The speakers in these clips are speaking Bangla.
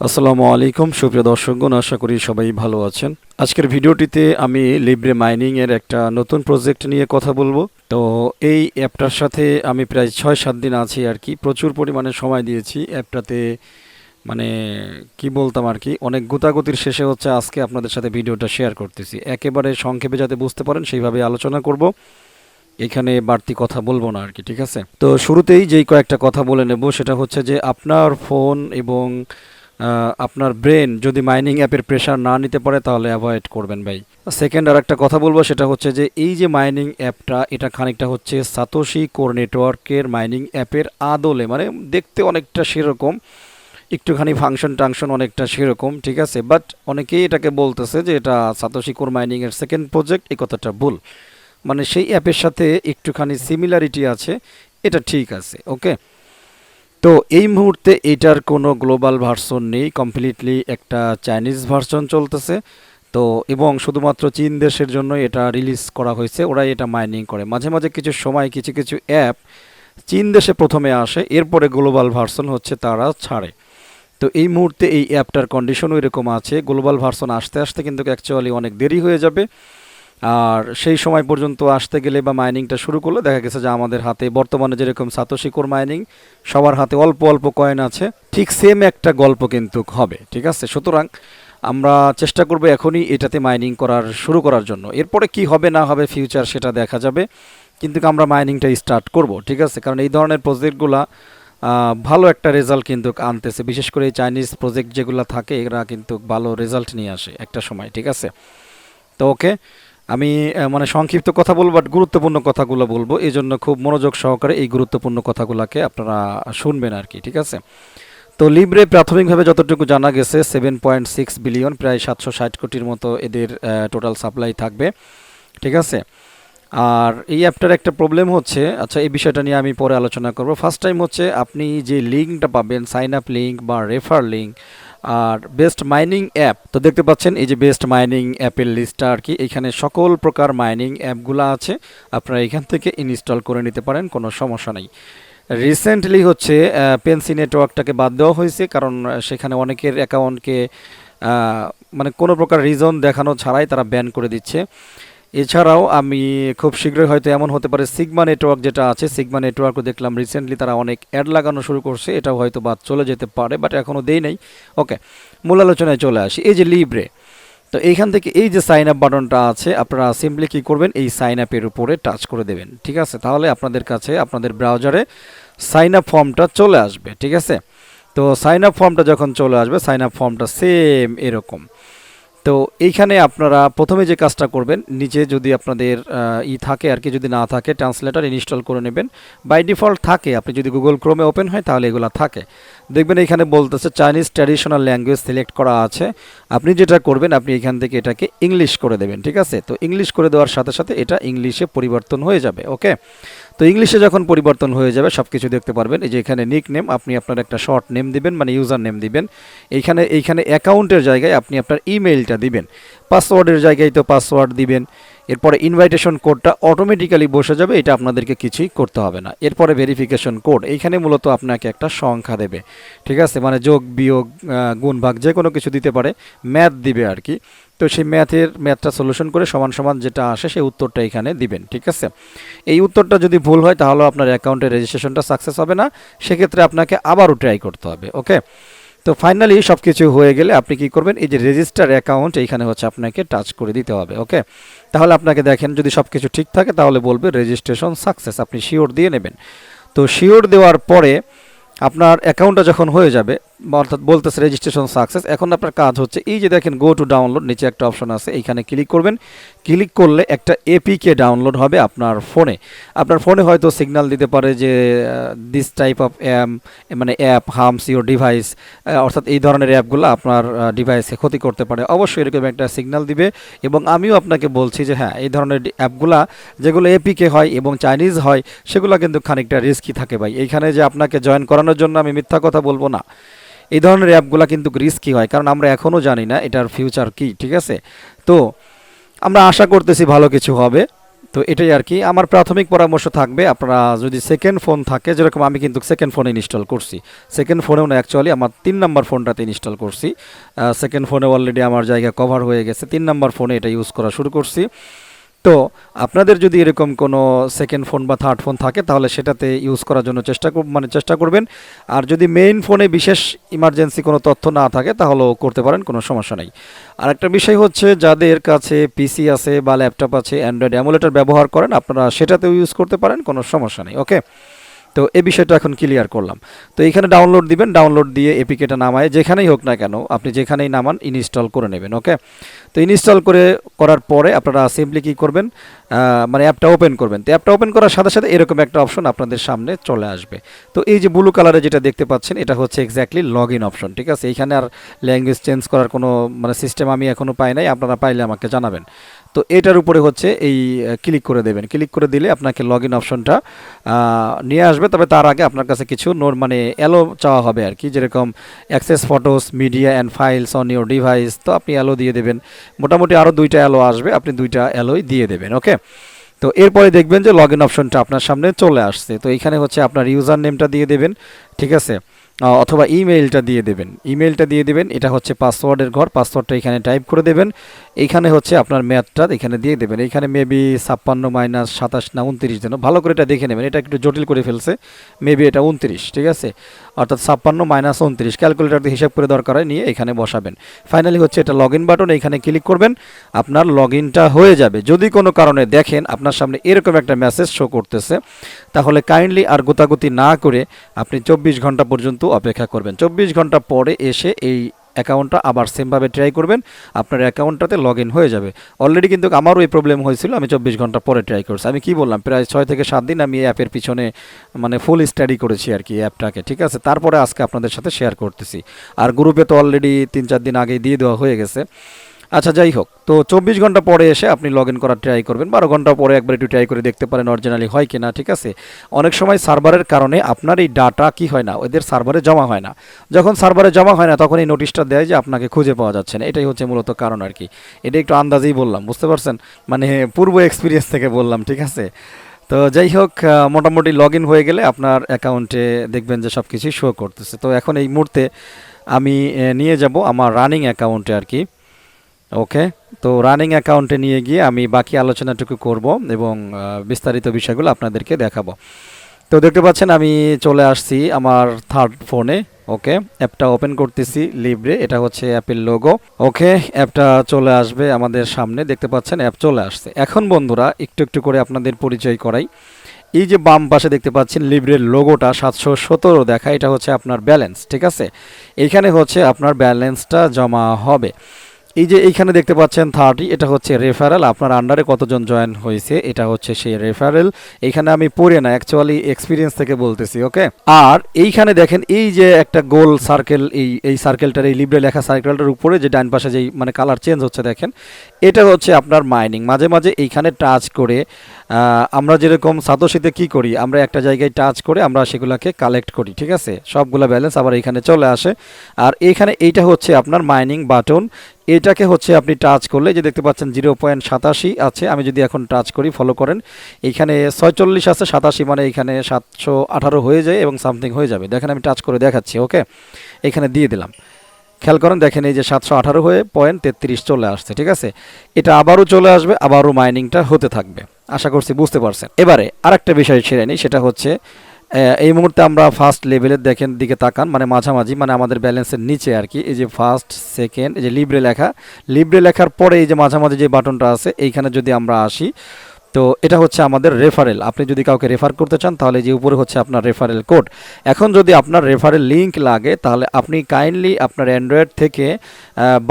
আসসালামু আলাইকুম সুপ্রিয় দর্শকগণ, আশা করি সবাই ভালো আছেন। আজকের ভিডিওটিতে আমি লিব্রে মাইনিং এর একটা নতুন প্রজেক্ট নিয়ে কথা বলবো। তো এই অ্যাপটার সাথে আমি প্রায় 6-7 দিন আছি আর কি, প্রচুর পরিমাণে সময় দিয়েছি অ্যাপটাতে। মানে কি বলতাম আর কি, অনেক গুতাগুতির শেষে হচ্ছে আজকে আপনাদের সাথে ভিডিওটা শেয়ার করতেছি। একেবারে সংক্ষেপে যাতে বুঝতে পারেন সেইভাবে আলোচনা করব, এখানে বাড়তি কথা বলবো না আর কি, ঠিক আছে। তো শুরুতেই যেই কয়েকটা কথা বলে নেব সেটা হচ্ছে যে আপনার ফোন এবং আপনার ব্রেন যদি মাইনিং অ্যাপের প্রেশার না নিতে পারে তাহলে অ্যাভয়েড করবেন ভাই। সেকেন্ড আর একটা কথা বলবো সেটা হচ্ছে যে এই যে মাইনিং অ্যাপটা, এটা খানিকটা হচ্ছে সাতোশি কোর নেটওয়ার্কের মাইনিং অ্যাপের আদলে, মানে দেখতে অনেকটা সেরকম, একটুখানি ফাংশন টাংশন অনেকটা সেরকম, ঠিক আছে। বাট অনেকেই এটাকে বলতেছে যে এটা সাতোশি কোর মাইনিংয়ের সেকেন্ড প্রজেক্ট, এই কথাটা ভুল। মানে সেই অ্যাপের সাথে একটুখানি সিমিলারিটি আছে, এটা ঠিক আছে, ওকে। তো এই মুহূর্তে এটার কোনো গ্লোবাল ভার্সন নেই, কমপ্লিটলি একটা চাইনিজ ভার্সন চলতেছে। তো এবং শুধুমাত্র চীন দেশের জন্য এটা রিলিজ করা হয়েছে, ওরাই এটা মাইনিং করে। মাঝে মাঝে কিছু সময় কিছু কিছু অ্যাপ চীন দেশে প্রথমে আসে, এরপরে গ্লোবাল ভার্সন হচ্ছে তারা ছাড়ে। তো এই মুহূর্তে এই অ্যাপটার কন্ডিশনও এরকম আছে, গ্লোবাল ভার্সন আসতে আসতে কিন্তু অ্যাকচুয়ালি অনেক দেরি হয়ে যাবে। আর সেই সময় পর্যন্ত আসতে গেলে বা মাইনিংটা শুরু করলে দেখা গেছে যে আমাদের হাতে বর্তমানে যেরকম সাতোশি কোর মাইনিং সবার হাতে অল্প অল্প কয়েন আছে, ঠিক সেম একটা গল্প কিন্তু হবে, ঠিক আছে। সুতরাং আমরা চেষ্টা করব এখনই এটাতে মাইনিং শুরু করার জন্য। এরপরে কি হবে না হবে ফিউচার সেটা দেখা যাবে, কিন্তু আমরা মাইনিংটা স্টার্ট করব, ঠিক আছে। কারণ এই ধরনের প্রজেক্টগুলা ভালো একটা রেজাল্ট কিন্তু আনতেছে, বিশেষ করে এই চাইনিজ প্রজেক্ট যেগুলো থাকে এরা কিন্তু ভালো রেজাল্ট নিয়ে আসে একটা সময়, ঠিক আছে। তো ওকে, আমি মানে সংক্ষিপ্ত কথা বলবো, বাট গুরুত্বপূর্ণ কথাগুলো বলবো, এই জন্য খুব মনোযোগ সহকারে এই গুরুত্বপূর্ণ কথাগুলোকে আপনারা শুনবেন আর কি, ঠিক আছে। তো লিব্রে প্রাথমিকভাবে যতটুকু জানা গেছে 7.6 বিলিয়ন, প্রায় 760 কোটির মতো এদের টোটাল সাপ্লাই থাকবে, ঠিক আছে। আর এই অ্যাপটার একটা প্রবলেম হচ্ছে, আচ্ছা এই বিষয়টা নিয়ে আমি পরে আলোচনা করব। ফার্স্ট টাইম হচ্ছে আপনি যে লিঙ্কটা পাবেন, সাইন আপ লিঙ্ক বা রেফার লিঙ্ক আর বেস্ট মাইনিং অ্যাপ, তো দেখতে পাচ্ছেন এই যে বেস্ট মাইনিং অ্যাপের লিস্টটা আর কি, এখানে সকল প্রকার মাইনিং অ্যাপগুলো আছে, আপনারা এখান থেকে ইনস্টল করে নিতে পারেন, কোনো সমস্যা নেই। রিসেন্টলি হচ্ছে পেন্সি নেটওয়ার্কটাকে বাদ দেওয়া হয়েছে, কারণ সেখানে অনেকের অ্যাকাউন্টকে মানে কোনো প্রকার রিজন দেখানো ছাড়াই তারা ব্যান করে দিচ্ছে। এছাড়াও আমি খুব শীঘ্রই হয়তো এমন হতে পারে সিগমা নেটওয়ার্ক যেটা আছে, সিগমা নেটওয়ার্কও দেখলাম রিসেন্টলি তারা অনেক অ্যাড লাগানো শুরু করছে, এটাও হয়তো বাদ চলে যেতে পারে, বাট এখনও দেই নাই। ওকে, মূল আলোচনায় চলে আসি। এই যে লিব্রে, তো এইখান থেকে এই যে সাইন আপ বাটনটা আছে, আপনারা সিম্পলি কী করবেন, এই সাইন আপের উপরে টাচ করে দেবেন, ঠিক আছে। তাহলে আপনাদের কাছে আপনাদের ব্রাউজারে সাইন আপ ফর্মটা চলে আসবে, ঠিক আছে। তো সাইন আপ ফর্মটা যখন চলে আসবে, সাইন আপ ফর্মটা সেম এরকম। তো এইখানে আপনারা প্রথমে যে কাজটা করবেন, নিচে যদি আপনাদের থাকে আর কি, যদি না থাকে ট্রান্সলেটর ইনস্টল করে নেবেন। বাই ডিফল্ট থাকে, আপনি যদি গুগল ক্রোমে ওপেন হয় তাহলে এগুলো থাকে। দেখবেন এখানে বলতেছে চাইনিজ ট্র্যাডিশনাল ল্যাঙ্গুয়েজ সিলেক্ট করা আছে। আপনি যেটা করবেন, আপনি এখান থেকে এটাকে ইংলিশ করে দেবেন, ঠিক আছে। তো ইংলিশ করে দেওয়ার সাথে সাথে এটা ইংলিশে পরিবর্তন হয়ে যাবে, ওকে। তো ইংলিশে যখন পরিবর্তন হয়ে যাবে সব কিছু দেখতে পারবেন। এই যে এখানে নিক নেম, আপনি আপনার একটা শর্ট নেম দিবেন, মানে ইউজার নেম দিবেন। এইখানে অ্যাকাউন্টের জায়গায় আপনি আপনার ইমেইলটা দিবেন, পাসওয়ার্ডের জায়গায় তো পাসওয়ার্ড দিবেন। এরপরে ইনভাইটেশন কোডটা অটোমেটিক্যালি বসে যাবে, এটা আপনাদেরকে কিছুই করতে হবে না। এরপরে ভেরিফিকেশন কোড, এইখানে মূলত আপনাকে একটা সংখ্যা দেবে, ঠিক আছে, মানে যোগ বিয়োগ গুণ ভাগ যে কোনো কিছু দিতে পারে, ম্যাথ দিবে আর কি। তো সেই ম্যাথটা সলিউশন করে সমান সমান যেটা আসে সেই উত্তরটা এখানে দিবেন, ঠিক আছে। এই উত্তরটা যদি ভুল হয় তাহলে আপনার অ্যাকাউন্টের রেজিস্ট্রেশনটা সাকসেস হবে না, সেক্ষেত্রে আপনাকে আবারও ট্রাই করতে হবে, ওকে। তো ফাইনালি সব কিছু হয়ে গেলে আপনি কি করবেন, এই যে রেজিস্টার অ্যাকাউন্ট এইখানে হচ্ছে আপনাকে টাচ করে দিতে হবে, ওকে। তাহলে আপনাকে দেখেন যদি সব কিছু ঠিক থাকে তাহলে বলবে রেজিস্ট্রেশন সাকসেস, আপনি শিওর দিয়ে নেবেন। তো শিওর দেওয়ার পরে আপনার অ্যাকাউন্টটা যখন হয়ে যাবে, অর্থাৎ বলতেছে রেজিস্ট্রেশন সাকসেস, এখন আপনার কাজ হচ্ছে এই যে দেখেন গো টু ডাউনলোড, নিচে একটা অপশন আছে, এইখানে ক্লিক করবেন। ক্লিক করলে একটা এপিকে ডাউনলোড হবে আপনার ফোনে। আপনার ফোনে হয়তো সিগন্যাল দিতে পারে যে দিস টাইপ অফ মানে অ্যাপ হার্মস ইউর ডিভাইস, অর্থাৎ এই ধরনের অ্যাপগুলো আপনার ডিভাইসে ক্ষতি করতে পারে, অবশ্যই এরকম একটা সিগন্যাল দিবে। এবং আমিও আপনাকে বলছি যে হ্যাঁ, এই ধরনের অ্যাপগুলা যেগুলো এপিকে হয় এবং চাইনিজ হয় সেগুলো কিন্তু খানিকটা রিস্কি থাকে ভাই। এইখানে যে আপনাকে জয়েন করানোর জন্য আমি মিথ্যা কথা বলবো না, এই ধরনের অ্যাপগুলো কিন্তু রিস্কি হয়, কারণ আমরা এখনও জানি না এটার ফিউচার কি, ঠিক আছে। তো আমরা আশা করতেছি ভালো কিছু হবে। তো এটাই আর কি আমার প্রাথমিক পরামর্শ থাকবে, আপনারা যদি সেকেন্ড ফোন থাকে, যেরকম আমি কিন্তু সেকেন্ড ফোনে ইনস্টল করছি, সেকেন্ড ফোনেও না অ্যাকচুয়ালি আমার 3 নাম্বার ফোনটাতে ইনস্টল করছি, সেকেন্ড ফোনে অলরেডি আমার জায়গা কভার হয়ে গেছে, 3 নাম্বার ফোনে এটা ইউজ করা শুরু করছি। তো আপনাদের যদি এরকম কোনো সেকেন্ড ফোন বা থার্ড ফোন থাকে তাহলে সেটাতে ইউজ করার জন্য চেষ্টা করবেন। আর যদি মেইন ফোনে বিশেষ ইমার্জেন্সি কোনো তথ্য না থাকে তাহলেও করতে পারেন, কোনো সমস্যা নেই। আর একটা বিষয় হচ্ছে, যাদের কাছে পিসি আছে বা ল্যাপটপ আছে, অ্যান্ড্রয়েড এমুলেটর ব্যবহার করেন, আপনারা সেটাতেও ইউজ করতে পারেন, কোনো সমস্যা নেই। ওকে, তো এই বিষয়টা এখন ক্লিয়ার করলাম। তো এখানে ডাউনলোড দিবেন, ডাউনলোড দিয়ে এপিকেটা নামায় যেখানেই হোক না কেন, আপনি যেখানেই নামান ইনস্টল করে নেবেন। ওকে, তো ইনস্টল করার পরে আপনারা সিম্পলি কী করবেন, মানে অ্যাপটা ওপেন করবেন। তো অ্যাপটা ওপেন করার সাথে সাথে এরকম একটা অপশন আপনাদের সামনে চলে আসবে। তো এই যে ব্লু কালারে যেটা দেখতে পাচ্ছেন, এটা হচ্ছে এক্স্যাক্টলি লগ ইন অপশন। ঠিক আছে, এইখানে আর ল্যাঙ্গুয়েজ চেঞ্জ করার কোনো মানে সিস্টেম আমি এখনও পাই নাই, আপনারা পাইলে আমাকে জানাবেন। তো এটার উপরে হচ্ছে এই ক্লিক করে দেবেন, ক্লিক করে দিলে আপনাকে লগ ইন অপশনটা নিয়ে আসবে। তবে তার আগে আপনার কাছে কিছু মানে অ্যালো চাওয়া হবে আর কি, যেরকম access photos, media and files on your device, তো আপনি অ্যালো দিয়ে দেবেন। মোটামুটি আরও 2টা অ্যালো আসবে, আপনি 2টা অ্যালোই দিয়ে দেবেন। ওকে, তো এরপরে দেখবেন যে লগ ইন অপশনটা আপনার সামনে চলে আসছে। তো এইখানে হচ্ছে আপনার ইউজার নেমটা দিয়ে দেবেন, ঠিক আছে, অথবা ইমেইলটা দিয়ে দেবেন, ইমেইলটা দিয়ে দেবেন। এটা হচ্ছে পাসওয়ার্ডের ঘর, পাসওয়ার্ডটা এখানে টাইপ করে দেবেন। এইখানে হচ্ছে আপনার ম্যাথটা এখানে দিয়ে দেবেন। এইখানে মেবি 56 মাইনাস 27 না 29 যেন, ভালো করে এটা দেখে নেবেন, এটা একটু জটিল করে ফেলছে, মেবি এটা 29, ঠিক আছে, অর্থাৎ 56 মাইনাস 29 ক্যালকুলেটর দিয়ে হিসাব করে দরকার হয় নিয়ে এখানে বসাবেন। ফাইনালি হচ্ছে এটা লগ ইন বাটন, এখানে ক্লিক করবেন, আপনার লগ ইনটা হয়ে যাবে। যদি কোনো কারণে দেখেন আপনার সামনে এরকম একটা মেসেজ শো করতেছে, তাহলে কাইন্ডলি আর গোতাগুতি না করে আপনি 24 ঘন্টা পর্যন্ত অপেক্ষা করবেন। 24 ঘন্টা পরে এসে এই অ্যাকাউন্টটা আবার সেমভাবে ট্রাই করবেন, আপনার অ্যাকাউন্টটাতে লগ ইন হয়ে যাবে। অলরেডি কিন্তু আমারও এই প্রবলেম হয়েছিল, আমি 24 ঘন্টা পরে ট্রাই করছি। আমি কি বললাম, প্রায় 6 থেকে 7 দিন আমি এই অ্যাপের পিছনে মানে ফুল স্টাডি করেছি আর কি অ্যাপটাকে, ঠিক আছে। তারপরে আজকে আপনাদের সাথে শেয়ার করতেছি। আর গ্রুপে তো অলরেডি 3-4 দিন আগেই দিয়ে দেওয়া হয়ে গেছে। আচ্ছা, যাই হোক, তো 24 ঘন্টা পরে এসে আপনি লগ ইন করার ট্রাই করবেন, 12 ঘন্টা পরে একবার একটু ট্রাই করে দেখতে পারেন অরিজিনালি হয় কিনা, ঠিক আছে। অনেক সময় সার্ভারের কারণে আপনার এই ডাটা কি হয় না, ওদের সার্ভারে জমা হয় না। যখন সার্ভারে জমা হয় না তখন এই নোটিশটা দেয় যে আপনাকে খুঁজে পাওয়া যাচ্ছে না। এটাই হচ্ছে মূলত কারণ আর কি। এটা একটু আন্দাজেই বললাম, বুঝতে পারছেন, মানে পূর্ব এক্সপিরিয়েন্স থেকে বললাম, ঠিক আছে। তো যাই হোক, মোটামুটি লগ ইন হয়ে গেলে আপনার অ্যাকাউন্টে দেখবেন যে সব কিছুই শো করতেছে। তো এখন এই মুহূর্তে আমি নিয়ে যাব আমার রানিং অ্যাকাউন্টে আর কি। ওকে, তো রানিং অ্যাকাউন্টে নিয়ে গিয়ে আমি বাকি আলোচনাটুকু করব এবং বিস্তারিত বিষয়গুলো আপনাদেরকে দেখাবো। তো দেখতে পাচ্ছেন আমি চলে আসছি আমার থার্ড ফোনে। ওকে, অ্যাপটা ওপেন করতেছি, লিব্রে, এটা হচ্ছে অ্যাপের লোগো। ওকে, অ্যাপটা চলে আসবে আমাদের সামনে, দেখতে পাচ্ছেন অ্যাপ চলে আসছে। এখন বন্ধুরা একটু একটু করে আপনাদের পরিচয় করাই। এই যে বাম পাশে দেখতে পাচ্ছেন লিব্রের লোগোটা 717 দেখা, এটা হচ্ছে আপনার ব্যালেন্স, ঠিক আছে। এইখানে হচ্ছে আপনার ব্যালেন্সটা জমা হবে। এই যে এইখানে দেখতে পাচ্ছেন 30, এটা হচ্ছে রেফারেল, আপনার আন্ডারে কতজন জয়েন হয়েছে, এটা হচ্ছে সেই রেফারেল। এইখানে আমি পড়ে না, অ্যাকচুয়ালি এক্সপিরিয়েন্স থেকে বলতেছি। ওকে, আর এইখানে দেখেন এই যে একটা গোল সার্কেল, এই সার্কেলটার, এই লিব্রে লেখা সার্কেলটার উপরে যে ডান পাশে যেই মানে কালার চেঞ্জ হচ্ছে দেখেন, এটা হচ্ছে আপনার মাইনিং। মাঝে মাঝে এইখানে টাচ করে আমরা যেরকম সাতোশিতে কি করি, আমরা একটা জায়গায় টাচ করে আমরা সেগুলোকে কালেক্ট করি, ঠিক আছে, সবগুলা ব্যালেন্স আবার এখানে চলে আসে। আর এইখানে এইটা হচ্ছে আপনার মাইনিং বাটন, এটাকে হচ্ছে আপনি টাচ করলে যে দেখতে পাচ্ছেন 0.87 আছে, আমি যদি এখন টাচ করি, ফলো করেন, এইখানে 46 আছে, 87 মানে এইখানে 718 হয়ে যায় এবং সামথিং হয়ে যাবে। দেখেন আমি টাচ করে দেখাচ্ছি। ওকে, এখানে দিয়ে দিলাম, খেয়াল করেন, দেখেন এই যে 718 হয়ে 0.33 চলে আসছে, ঠিক আছে। এটা আবারও চলে আসবে, আবারও মাইনিংটা হতে থাকবে। আশা করছি বুঝতে পারছেন। এবারে আরেকটা বিষয় ছেড়ে নিই, সেটা হচ্ছে এই মুহূর্তে আমরা ফার্স্ট লেভেলের দেখেন দিকে তাকান, মানে মাঝামাঝি, মানে আমাদের ব্যালেন্সের নিচে আর কি। এই যে ফার্স্ট, সেকেন্ড, এই যে লিব্রে লেখা, লিব্রে লেখার পরে এই যে মাঝামাঝি যে বাটনটা আছে, এইখানে যদি আমরা আসি, তো এটা হচ্ছে আমাদের রেফারেল। আপনি যদি কাউকে রেফার করতে চান তাহলে যে উপরে হচ্ছে আপনার রেফারেল কোড। এখন যদি আপনার রেফারেল লিঙ্ক লাগে তাহলে আপনি কাইন্ডলি আপনার অ্যান্ড্রয়েড থেকে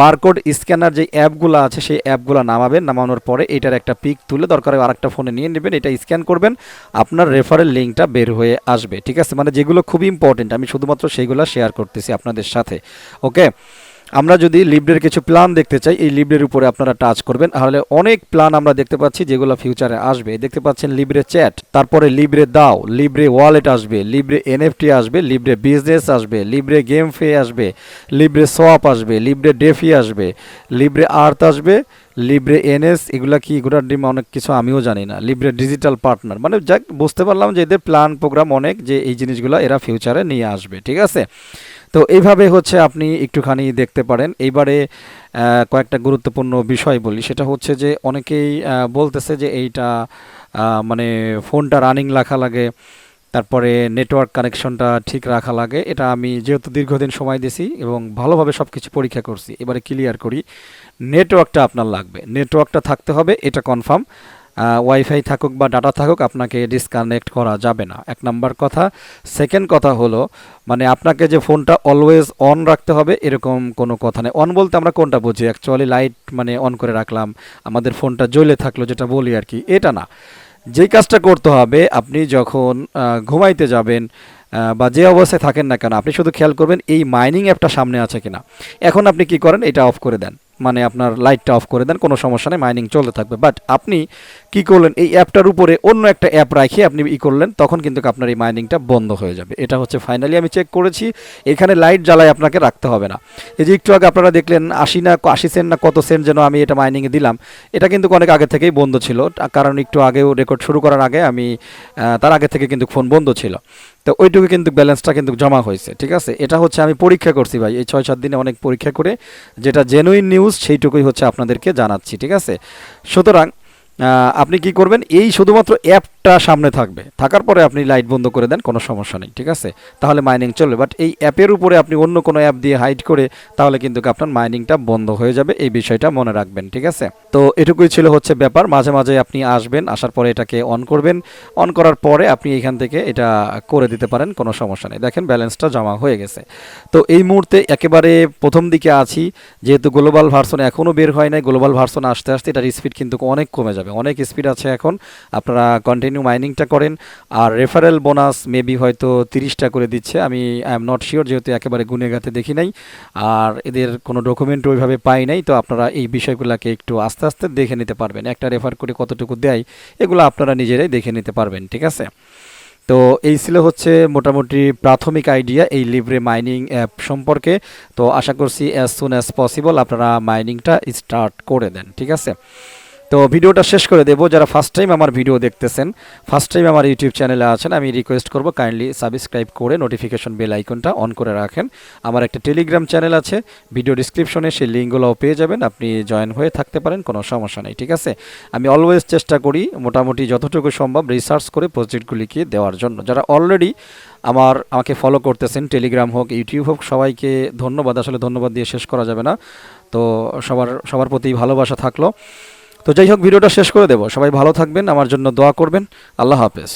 বারকোড স্ক্যানার যে অ্যাপগুলো আছে সেই অ্যাপগুলো নামাবেন। নামানোর পরে এটার একটা পিক তুলে দরকার আরেকটা ফোনে নিয়ে নেবেন, এটা স্ক্যান করবেন, আপনার রেফারেল লিঙ্কটা বের হয়ে আসবে, ঠিক আছে। মানে যেগুলো খুব ইম্পর্টেন্ট, আমি শুধুমাত্র সেইগুলো শেয়ার করতেছি আপনাদের সাথে। ওকে, আমরা যদি লিব্রের কিছু প্ল্যান দেখতে চাই, এই লিব্রের উপরে আপনারা টাচ করবেন, তাহলে অনেক প্ল্যান আমরা দেখতে পাচ্ছি যেগুলো ফিউচারে আসবে। দেখতে পাচ্ছেন লিব্রে চ্যাট, তারপরে লিব্রে দাও, লিব্রে ওয়ালেট আসবে, লিব্রে এনএফটি আসবে, লিব্রে বিজনেস আসবে, লিব্রে গেম ফে আসবে, লিব্রে সোয়াপ আসবে, লিব্রে ডেফি আসবে, লিব্রে আর্থ আসবে, লিব্রে এনএস, এগুলা কি, এগুলোর ডিম অনেক কিছু আমিও জানি না, লিব্রে ডিজিটাল পার্টনার, মানে যাক বুঝতে পারলাম যে এদের প্ল্যান প্রোগ্রাম অনেক, যে এই জিনিসগুলো এরা ফিউচারে নিয়ে আসবে। ঠিক আছে, তো এইভাবে হচ্ছে আপনি একটুখানি দেখতে পারেন। এইবারে কয়েকটা গুরুত্বপূর্ণ বিষয় বলি, সেটা হচ্ছে যে অনেকেই বলতেছে যে এইটা মানে ফোনটা রানিং রাখা লাগে, তারপরে নেটওয়ার্ক কানেকশনটা ঠিক রাখা লাগে। এটা আমি যেহেতু দীর্ঘদিন সময় দিয়েছি এবং ভালোভাবে সব কিছু পরীক্ষা করছি, এবারে ক্লিয়ার করি। নেটওয়ার্কটা আপনার লাগবে, নেটওয়ার্কটা থাকতে হবে, এটা কনফার্ম। ওয়াইফাই থাকুক বা ডাটা থাকুক, আপনাকে ডিসকানেক্ট করা যাবে না, এক নাম্বার কথা। সেকেন্ড কথা হলো, মানে আপনাকে যে ফোনটা অলওয়েজ অন রাখতে হবে এরকম কোনো কথা নেই। অন বলতে আমরা কোনটা বুঝি, অ্যাকচুয়ালি লাইট মানে অন করে রাখলাম, আমাদের ফোনটা জ্বলে থাকলো, যেটা বলি আর কি, এটা না। যেই কাজটা করতে হবে, আপনি যখন ঘুমাইতে যাবেন বা যে অবস্থায় থাকেন না কেন, আপনি শুধু খেয়াল করবেন এই মাইনিং অ্যাপটা সামনে আছে কিনা। এখন আপনি কি করেন, এটা অফ করে দেন, মানে আপনার লাইটটা অফ করে দেন, কোনো সমস্যা নেই, মাইনিং চলতে থাকবে। বাট আপনি কি করলেন, এই অ্যাপটার উপরে অন্য একটা অ্যাপ রাখিয়ে আপনি ই করলেন, তখন কিন্তু আপনার এই মাইনিংটা বন্ধ হয়ে যাবে। এটা হচ্ছে ফাইনালি আমি চেক করেছি, এখানে লাইট জ্বালায় আপনাকে রাখতে হবে না। এই যে একটু আগে আপনারা দেখলেন 80 সেন্ট না কত সেন্ট যেন আমি এটা মাইনিংয়ে দিলাম, এটা কিন্তু অনেক আগে থেকেই বন্ধ ছিল, কারণ একটু আগেও রেকর্ড শুরু করার আগে আমি তার আগে থেকে কিন্তু ফোন বন্ধ ছিল, তো ওইটুকু কিন্তু ব্যালেন্সটা কিন্তু জমা হয়েছে। ঠিক আছে, এটা হচ্ছে আমি পরীক্ষা করছি ভাই, এই 6-7 দিনে অনেক পরীক্ষা করে যেটা জেনুইন নিউজ সেইটুকুই হচ্ছে আপনাদেরকে জানাচ্ছি। ঠিক আছে, সুতরাং আপনি কি করবেন, এই শুধুমাত্র অ্যাপটা সামনে থাকবে, থাকার পরে আপনি লাইট বন্ধ করে দেন, কোনো সমস্যা নেই। ঠিক আছে, তাহলে মাইনিং চলবে। বাট এই অ্যাপের উপরে আপনি অন্য কোনো অ্যাপ দিয়ে হাইড করে, তাহলে কিন্তু আপনার মাইনিংটা বন্ধ হয়ে যাবে, এই বিষয়টা মনে রাখবেন। ঠিক আছে, তো এটুকুই ছিল হচ্ছে ব্যাপার। মাঝে মাঝে আপনি আসবেন, আসার পরে এটাকে অন করবেন, অন করার পরে আপনি এখান থেকে এটা করে দিতে পারেন, কোনো সমস্যা নেই। দেখেন ব্যালেন্সটা জমা হয়ে গেছে। তো এই মুহূর্তে একেবারে প্রথম দিকে আছি, যেহেতু গ্লোবাল ভার্সন এখনও বের হয় নাই, গ্লোবাল ভার্সন আসতে আসতে এটার স্পিড কিন্তু অনেক কমে যাবে, অনেক স্পিড আছে এখন। আপনারা কন্টিনিউ মাইনিংটা করেন, আর রেফারেল বোনাস মেবি হয়তো 30টা করে দিচ্ছে, আমি আই এম নট শিওর, যেহেতু একেবারে গুনে গাতে দেখি নাই, আর এদের কোনো ডকুমেন্ট ওইভাবে পাই নাই। তো আপনারা এই বিষয়গুলোকে একটু আস্তে আস্তে দেখে নিতে পারবেন, একটা রেফার করে কতটুকু দেয় এগুলো আপনারা নিজেরাই দেখে নিতে পারবেন। ঠিক আছে, তো এই ছিল হচ্ছে মোটামুটি প্রাথমিক আইডিয়া এই লিব্রে মাইনিং অ্যাপ সম্পর্কে। তো আশা করছি অ্যাজ সুন অ্যাজ পসিবল আপনারা মাইনিংটা স্টার্ট করে দেন। ঠিক আছে, তো ভিডিওটা শেষ করে দেবো। যারা ফার্স্ট টাইম আমার ভিডিও দেখতেছেন, ফার্স্ট টাইম আমার ইউটিউব চ্যানেলে আছেন, আমি রিকোয়েস্ট করব কাইন্ডলি সাবস্ক্রাইব করে নোটিফিকেশন বেল আইকনটা অন করে রাখেন। আমার একটা টেলিগ্রাম চ্যানেল আছে, ভিডিও ডিসক্রিপশনে সেই লিঙ্কগুলোও পেয়ে যাবেন, আপনি জয়েন হয়ে থাকতে পারেন, কোনো সমস্যা নেই। ঠিক আছে, আমি অলওয়েজ চেষ্টা করি মোটামুটি যতটুকু সম্ভব রিসার্চ করে প্রজেক্টগুলিকে দেওয়ার জন্য। যারা অলরেডি আমাকে ফলো করতেছেন, টেলিগ্রাম হোক ইউটিউব হোক, সবাইকে ধন্যবাদ। আসলে ধন্যবাদ দিয়ে শেষ করা যাবে না, তো সবার প্রতি ভালোবাসা থাকলো। তো যাই হোক, ভিডিওটা শেষ করে দেব। সবাই ভালো থাকবেন, আমার জন্য দোয়া করবেন। আল্লাহ হাফেজ।